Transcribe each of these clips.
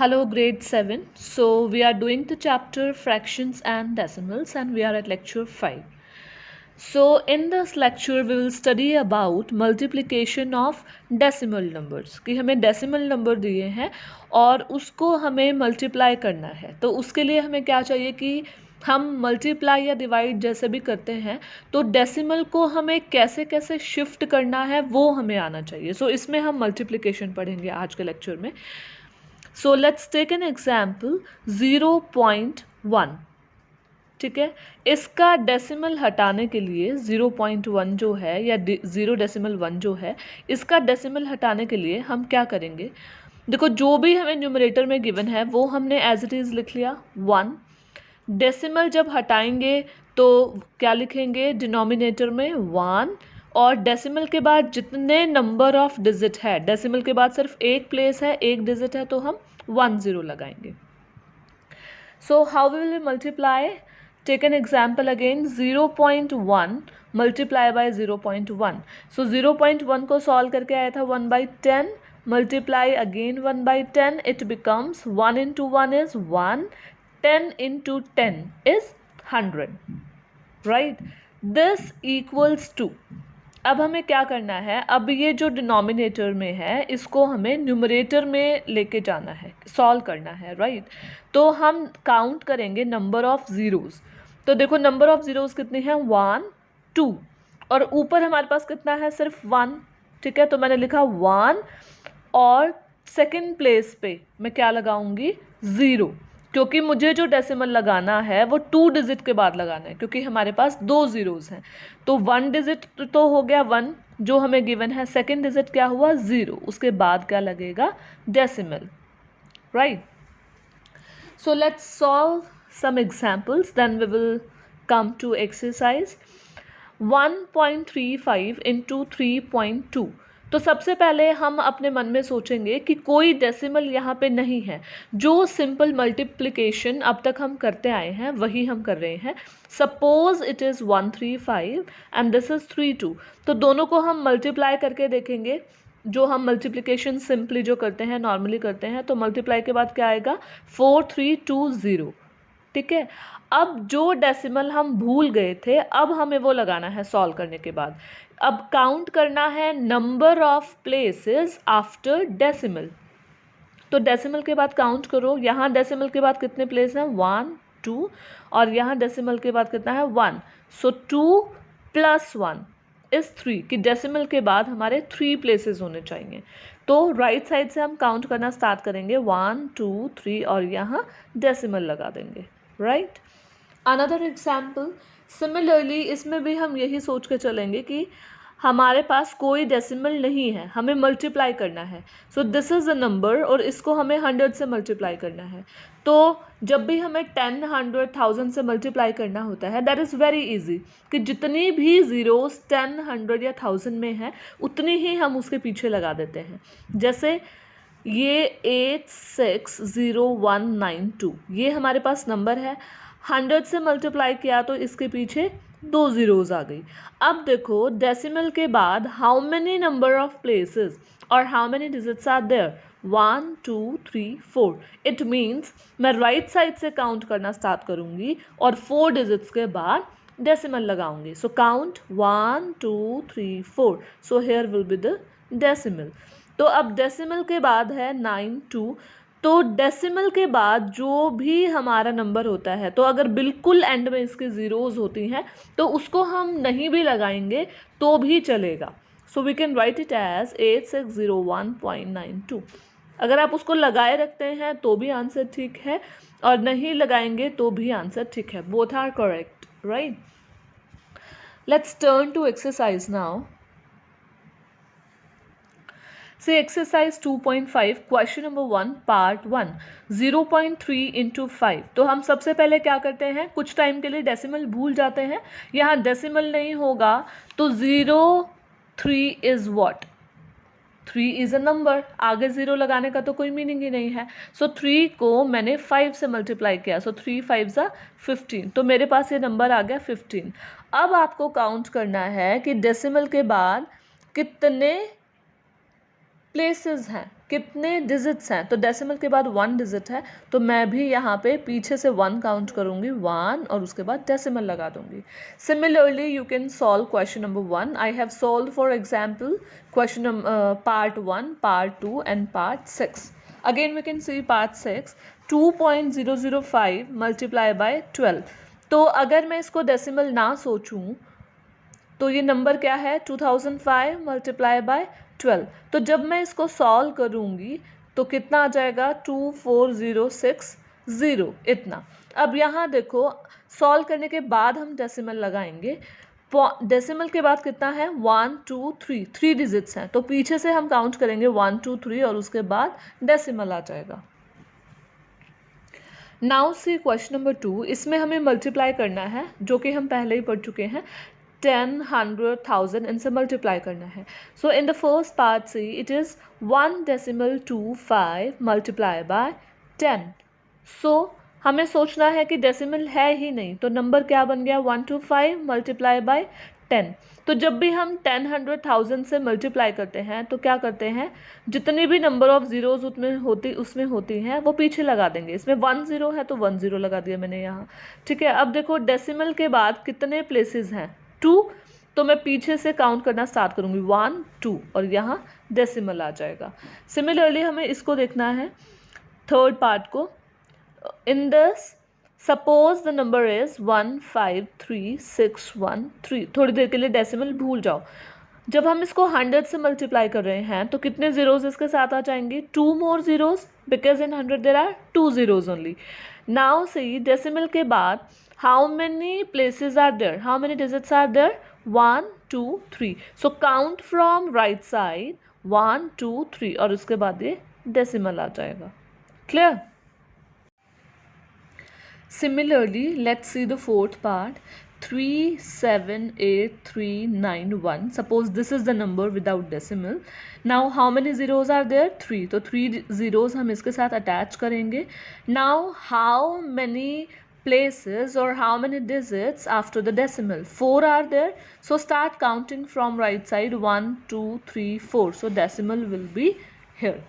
Hello, grade 7. So, we are doing the chapter fractions and decimals, and we are at lecture 5. So, in this lecture, we will study about multiplication of decimal numbers. कि हमें decimal number दिए हैं और उसको हमें multiply करना है. तो उसके लिए हमें क्या चाहिए कि हम मल्टीप्लाई या डिवाइड जैसे भी करते हैं तो डेसिमल को हमें कैसे कैसे शिफ्ट करना है वो हमें आना चाहिए. सो इसमें हम मल्टीप्लिकेशन पढ़ेंगे आज के लेक्चर में. So let's take an example 0.1. ठीक है, इसका डेसिमल हटाने के लिए 0.1 जो है या 0.1 जो है, इसका डेसिमल हटाने के लिए हम क्या करेंगे. देखो, जो भी हमें न्यूमरेटर में गिवन है वो हमने एज इट इज़ लिख लिया 1. डेसिमल जब हटाएंगे तो क्या लिखेंगे डिनोमिनेटर में 1, और डेसिमल के बाद जितने नंबर ऑफ डिजिट है, डेसिमल के बाद सिर्फ एक प्लेस है, एक डिजिट है, तो हम 10 लगाएंगे. So how will we multiply. Take an example again. 0.1 multiply by 0.1. So 0.1 को सॉल्व करके आया था 1/10. Multiply again 1/10. It becomes 1 into 1 is 1. 10 into 10 is 100. Right? This equals to. अब हमें क्या करना है, अब ये जो डिनोमिनेटर में है इसको हमें न्यूमरेटर में लेके जाना है, सॉल्व करना है. राइट? तो हम काउंट करेंगे नंबर ऑफ ज़ीरोज़. तो देखो नंबर ऑफ ज़ीरोज़ कितने हैं, 1 2, और ऊपर हमारे पास कितना है, सिर्फ 1. ठीक है, तो मैंने लिखा 1 और सेकेंड प्लेस पे मैं क्या लगाऊंगी, 0, क्योंकि मुझे जो डेसिमल लगाना है वो 2 डिजिट के बाद लगाना है, क्योंकि हमारे पास 2 ज़ीरोज़ हैं. तो 1 डिजिट तो हो गया 1 जो हमें गिवन है, सेकेंड डिजिट क्या हुआ, 0, उसके बाद क्या लगेगा, decimal. Right? So let's solve some examples, then we will come to exercise 1.35 into 3.2. तो सबसे पहले हम अपने मन में सोचेंगे कि कोई डेसिमल यहाँ पे नहीं है. जो सिंपल मल्टीप्लिकेशन अब तक हम करते आए हैं वही हम कर रहे हैं. Suppose it is 135 and this is 32. तो दोनों को हम मल्टीप्लाई करके देखेंगे. जो हम मल्टीप्लिकेशन सिंपली जो करते हैं, नॉर्मली करते हैं, तो मल्टीप्लाई के बाद क्या आएगा, 4320. ठीक है, अब जो डेसिमल हम भूल गए थे अब हमें वो लगाना है सॉल्व करने के बाद. अब काउंट करना है number of places after decimal. तो डेसिमल के बाद काउंट करो. यहाँ डेसिमल के बाद कितने प्लेस हैं, 1 2, और यहाँ डेसिमल के बाद कितना है, 1. सो 2 + 1 इज़ 3, कि डेसिमल के बाद हमारे 3 प्लेसेस होने चाहिए. तो राइट साइड से हम काउंट करना स्टार्ट करेंगे, 1 2 3, और यहाँ डेसिमल लगा देंगे. राइट? Another example. सिमिलरली इसमें भी हम यही सोच के चलेंगे कि हमारे पास कोई डेसिमल नहीं है, हमें मल्टीप्लाई करना है. So this is a number और इसको हमें 100 से मल्टीप्लाई करना है. तो जब भी हमें 10 100 1000 से मल्टीप्लाई करना होता है, दैट इज़ वेरी इजी, कि जितनी भी ज़ीरोज़ 10 100 या 1000 में है उतनी ही हम उसके पीछे लगा देते हैं. जैसे ये 860192 ये हमारे पास नंबर है. 100 से मल्टीप्लाई किया तो इसके पीछे 2 ज़ीरोज़ आ गई. अब देखो डेसिमल के बाद how many number of places और how many digits are there, 1 2 3 4. It means मैं राइट साइड से काउंट करना स्टार्ट करूँगी और 4 डिजिट्स के बाद डेसिमल लगाऊंगी. So count 1 2 3 4. So here will be the decimal. तो अब डेसिमल के बाद है 92. तो डेसिमल के बाद जो भी हमारा नंबर होता है, तो अगर बिल्कुल एंड में इसके ज़ीरोज़ होती हैं तो उसको हम नहीं भी लगाएंगे तो भी चलेगा. So we can write it as 8601.92. अगर आप उसको लगाए रखते हैं तो भी आंसर ठीक है, और नहीं लगाएंगे तो भी आंसर ठीक है. Both are correct. Right? Let's turn to exercise now. Say exercise 2.5 question number 1 part 1 0.3 into 5. तो हम सबसे पहले क्या करते हैं, कुछ टाइम के लिए डेसिमल भूल जाते हैं. यहाँ डेसिमल नहीं होगा तो 03 is what, 3 is a number. आगे 0 लगाने का तो कोई मीनिंग ही नहीं है. सो 3 को मैंने 5 से मल्टीप्लाई किया. सो 3 5 = 15. तो मेरे पास ये नंबर आ गया 15. अब आपको काउंट करना है कि डेसिमल के बाद कितने प्लेसेस हैं, कितने डिजिट्स हैं, तो डेसिमल के बाद 1 डिजिट है, तो मैं भी यहाँ पे पीछे से 1 काउंट करूँगी, 1, और उसके बाद डेसिमल लगा दूँगी. Similarly, you can solve question number 1. I have solved, for example, question part 1, part 2 and part 6. Again we can see part 6, 2.005 multiply by 12. तो अगर मैं इसको डेसिमल ना सोचूं तो ये नंबर क्या है, 2005 मल्टीप्लाई बाय 12. तो जब मैं इसको सॉल्व करूँगी तो कितना आ जाएगा, 24060 इतना. अब यहाँ देखो, सॉल्व करने के बाद हम डेसिमल लगाएंगे. डेसिमल के बाद कितना है, 1 2 3, 3 डिजिट्स हैं, तो पीछे से हम काउंट करेंगे 1 2 3 और उसके बाद डेसिमल आ जाएगा. Now see question number 2. इसमें हमें मल्टीप्लाई करना है, जो कि हम पहले ही पढ़ चुके हैं. 10, 100, 1000 इनसे मल्टीप्लाई करना है. So in the first part see it is 1.25 multiply by 10. So हमें सोचना है कि डेसिमल है ही नहीं, तो नंबर क्या बन गया, 125 मल्टीप्लाई बाय 10. तो जब भी हम 10, 100, 1000 से मल्टीप्लाई करते हैं तो क्या करते हैं, जितनी भी नंबर ऑफ ज़ीरोज़ उसमें होती हैं वो पीछे लगा देंगे. इसमें 1 0 है तो 1 0 लगा दिया मैंने यहाँ. ठीक है, अब देखो डेसिमल के बाद कितने प्लेसेस हैं, 2, तो मैं पीछे से काउंट करना स्टार्ट करूँगी, 1 2 और यहाँ डेसिमल आ जाएगा. सिमिलरली हमें इसको देखना है, थर्ड पार्ट को. In this suppose the number is 153,613. थोड़ी देर के लिए डेसिमल भूल जाओ. जब हम इसको 100 से मल्टीप्लाई कर रहे हैं तो कितने ज़ीरोज़ इसके साथ आ जाएंगे, 2 more zeros, because in 100 there are 2 zeros only. Now see decimal के बाद how many places are there, how many digits are there, 1 2 3. so count from right side, 1 2 3 और उसके बाद ये डेसिमल आ जाएगा. clear? Similarly, let's see the fourth part. 378,391. Suppose this is the number without decimal. Now how many zeros are there, 3. तो 3 zeros हम इसके साथ attach करेंगे. Now how many places or how many digits after the decimal, 4 are there. So start counting from right side, 1 2 3 4. So decimal will be here.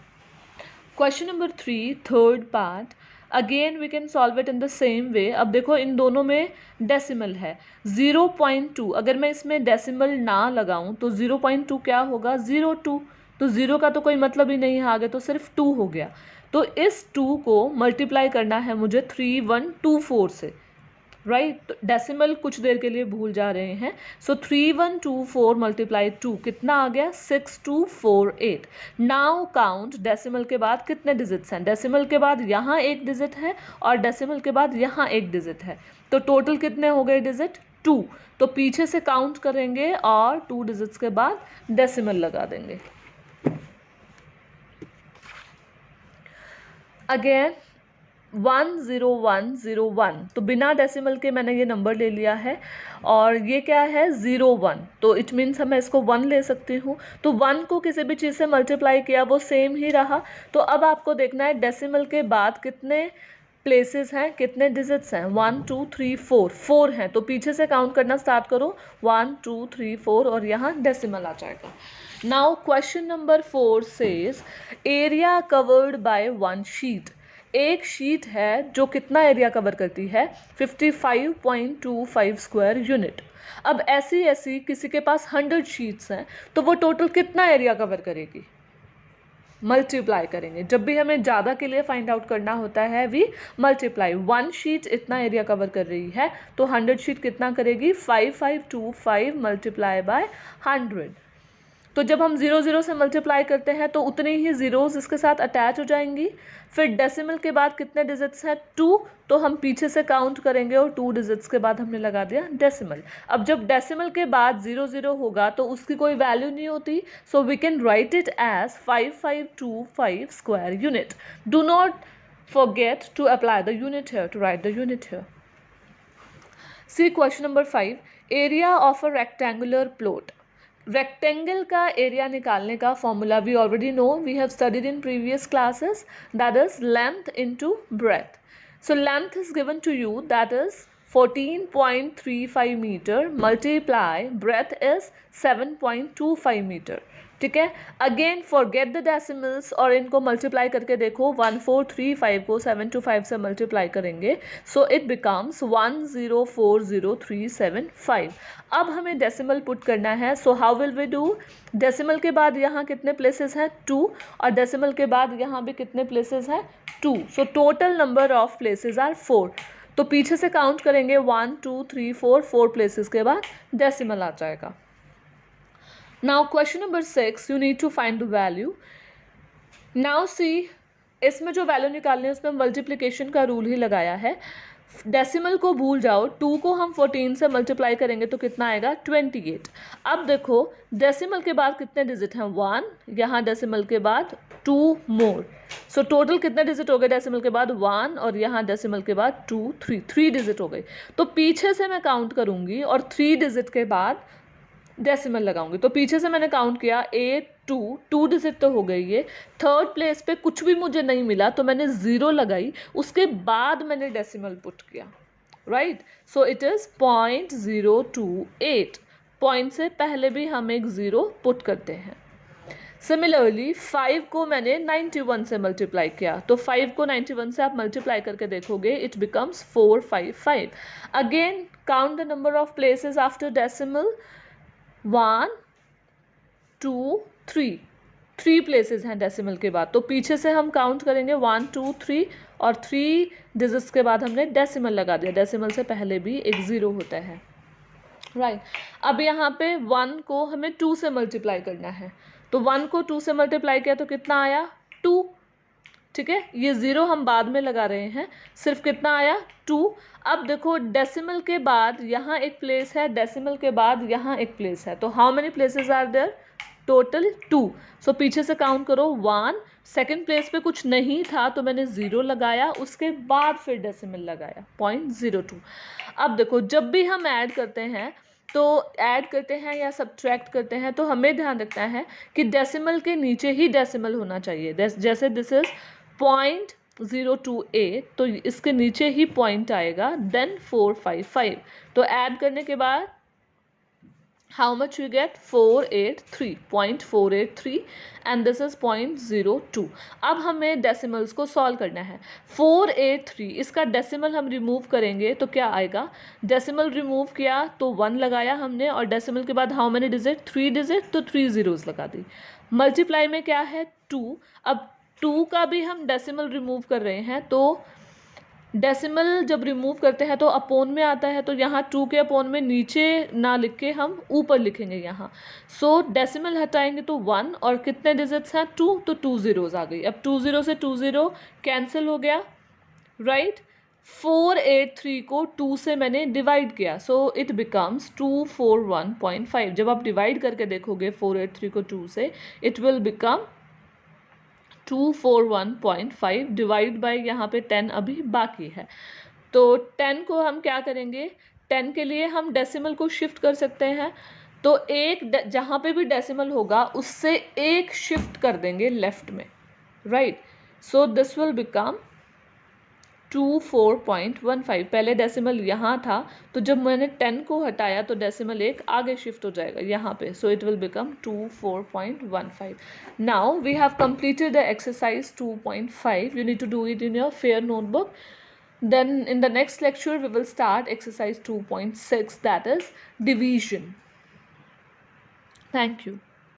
Question number 3, third part. Again we can solve it in the same way. अब देखो इन दोनों में decimal है, 0.2. अगर मैं इसमें decimal ना लगाऊं तो 0.2 क्या होगा, 0.2. तो 0 का तो कोई मतलब ही नहीं है आगे, तो सिर्फ 2 हो गया. तो इस 2 को मल्टीप्लाई करना है मुझे 3124 से, राइट. डेसिमल कुछ देर के लिए भूल जा रहे हैं. सो 3124 मल्टीप्लाई 2 कितना आ गया, 6248. नाउ काउंट डेसिमल के बाद कितने डिजिट्स हैं. डेसिमल के बाद यहाँ एक डिजिट है और डेसिमल के बाद यहाँ एक डिजिट है, तो टोटल कितने हो गए डिजिट, 2. तो पीछे से काउंट करेंगे और 2 डिजिट्स के बाद डेसिमल लगा देंगे. अगेन 10101, तो बिना डेसिमल के मैंने ये नंबर ले लिया है और ये क्या है, 01. तो इट मीन्स मैं इसको 1 ले सकती हूँ. तो 1 को किसी भी चीज़ से मल्टीप्लाई किया वो सेम ही रहा. तो अब आपको देखना है डेसिमल के बाद कितने प्लेसेस हैं, कितने डिजिट्स हैं, 1 2 3 4, 4 हैं. तो पीछे से काउंट करना स्टार्ट करो, 1 2 3 4 और यहाँ डेसिमल आ जाएगा. Now question number 4 says area covered by 1 sheet. एक शीट है जो कितना एरिया कवर करती है, 55.25 स्क्वायर यूनिट. अब ऐसी किसी के पास 100 शीट्स हैं तो वो टोटल कितना एरिया कवर करेगी, मल्टीप्लाई करेंगे. जब भी हमें ज़्यादा के लिए फाइंड आउट करना होता है वी मल्टीप्लाई. 1 शीट इतना एरिया कवर कर रही है तो 100 शीट कितना करेगी, 5525 मल्टीप्लाई बाय 100. तो जब हम 0 0 से मल्टीप्लाई करते हैं तो उतनी ही ज़ीरोज़ इसके साथ अटैच हो जाएंगी. फिर डेसिमल के बाद कितने डिजिट्स हैं, 2. तो हम पीछे से काउंट करेंगे और 2 डिजिट्स के बाद हमने लगा दिया डेसिमल. अब जब डेसिमल के बाद 0 0 होगा तो उसकी कोई वैल्यू नहीं होती. So we can write it as 5525 square unit. Do not forget to apply the unit here, to write the unit here. See question number 5. Area of a rectangular plot. Rectangle का area निकालने का formula we already know, we have studied in previous classes, that is length into breadth. So length is given to you, that is 14.35 metre multiply breadth is 7.25 metre. ठीक है। Again forget the decimals और इनको multiply करके देखो, 1435 को 725 से multiply करेंगे, so it becomes 10400375। अब हमें डेसिमल पुट करना है, so how will we do? Decimal के बाद यहाँ कितने प्लेसेस हैं? 2, और डेसिमल के बाद यहाँ भी कितने प्लेसेस हैं? 2, so total number of places are 4। तो पीछे से काउंट करेंगे 1 2 3 4 प्लेसेस के बाद डेसिमल आ जाएगा। Now question number 6, you need to find the value. Now see, इसमें जो वैल्यू निकालनी है उसमें मल्टीप्लिकेशन का रूल ही लगाया है। डेसिमल को भूल जाओ, 2 को हम 14 से मल्टीप्लाई करेंगे तो कितना आएगा? 28। अब देखो डेसिमल के बाद कितने डिजिट हैं? 1, यहाँ डेसिमल के बाद 2 मोर, सो टोटल कितने डिजिट हो गए डेसिमल के बाद? 1, और यहाँ डेसिमल के बाद 2 3 डिजिट हो गए। तो पीछे से मैं काउंट करूँगी और 3 डिजिट के बाद डेसिमल लगाऊंगी। तो पीछे से मैंने काउंट किया 8 2 डिजिट तो हो गई है। थर्ड प्लेस पे कुछ भी मुझे नहीं मिला तो मैंने 0 लगाई, उसके बाद मैंने डेसिमल पुट किया, right. So it is 0.028। Point से पहले भी हम एक 0 पुट करते हैं। सिमिलरली 5 को मैंने 91 से मल्टीप्लाई किया, तो 5 को 91 से आप मल्टीप्लाई करके देखोगे, it becomes 455। Again count the number of places after decimal. 1 2 3 places हैं डेसिमल के बाद, तो पीछे से हम काउंट करेंगे 1 2 3, और 3 डिजिट्स के बाद हमने डेसिमल लगा दिया। डेसिमल से पहले भी एक 0 होता है, राइट। अब यहाँ पे 1 को हमें 2 से मल्टीप्लाई करना है, तो 1 को 2 से मल्टीप्लाई किया तो कितना आया? 2, ठीक है। ये 0 हम बाद में लगा रहे हैं, सिर्फ कितना आया? 2। अब देखो डेसिमल के बाद यहाँ एक प्लेस है, डेसिमल के बाद यहाँ एक प्लेस है, तो how many places are there? Total 2। So पीछे से काउंट करो 1, सेकेंड प्लेस पे कुछ नहीं था तो मैंने 0 लगाया, उसके बाद फिर डेसिमल लगाया 0.02। अब देखो जब भी हम ऐड करते हैं तो ऐड करते हैं या सब्ट्रैक्ट करते हैं तो हमें ध्यान रखना है कि डेसिमल के नीचे ही डेसिमल होना चाहिए। जैसे दिस इज 0.028, तो इसके नीचे ही पॉइंट आएगा, देन 455। तो ऐड करने के बाद how much you get? 483.483, and this is 0.02। अब हमें डेसिमल्स को सॉल्व करना है। 483 इसका डेसिमल हम रिमूव करेंगे तो क्या आएगा? डेसिमल रिमूव किया तो 1 लगाया हमने, और डेसिमल के बाद हाउ मेनी डिजिट? 3 डिजिट, तो 3 zeros लगा दी। मल्टीप्लाई में क्या है? 2। अब 2 का भी हम डेसिमल रिमूव कर रहे हैं, तो डेसिमल जब रिमूव करते हैं तो अपोन में आता है, तो यहाँ 2 के अपोन में नीचे ना लिख के हम ऊपर लिखेंगे यहाँ। सो डेसिमल हटाएंगे तो 1, और कितने डिजिट्स हैं? 2, तो 2 zeros आ गई। अब 2 0 से 2 0 कैंसिल हो गया, राइट। 483 को 2 से मैंने डिवाइड किया, सो इट बिकम्स 241.5। जब आप डिवाइड करके देखोगे 483 को 2 से, it will become 241.5 divide by यहाँ पे 10 अभी बाकी है। तो 10 को हम क्या करेंगे? 10 के लिए हम डेसिमल को शिफ्ट कर सकते हैं, तो एक जहाँ पे भी डेसिमल होगा उससे एक शिफ्ट कर देंगे लेफ्ट में, right. So this will become 24.15। पहले डेसिमल यहाँ था, तो जब मैंने 10 को हटाया तो डेसिमल एक आगे शिफ्ट हो जाएगा यहाँ पे, so it will become 24.15। Now we have completed the exercise 2.5. You need to do it in your fair notebook. Then in the next lecture we will start exercise 2.6, that is division. Thank you.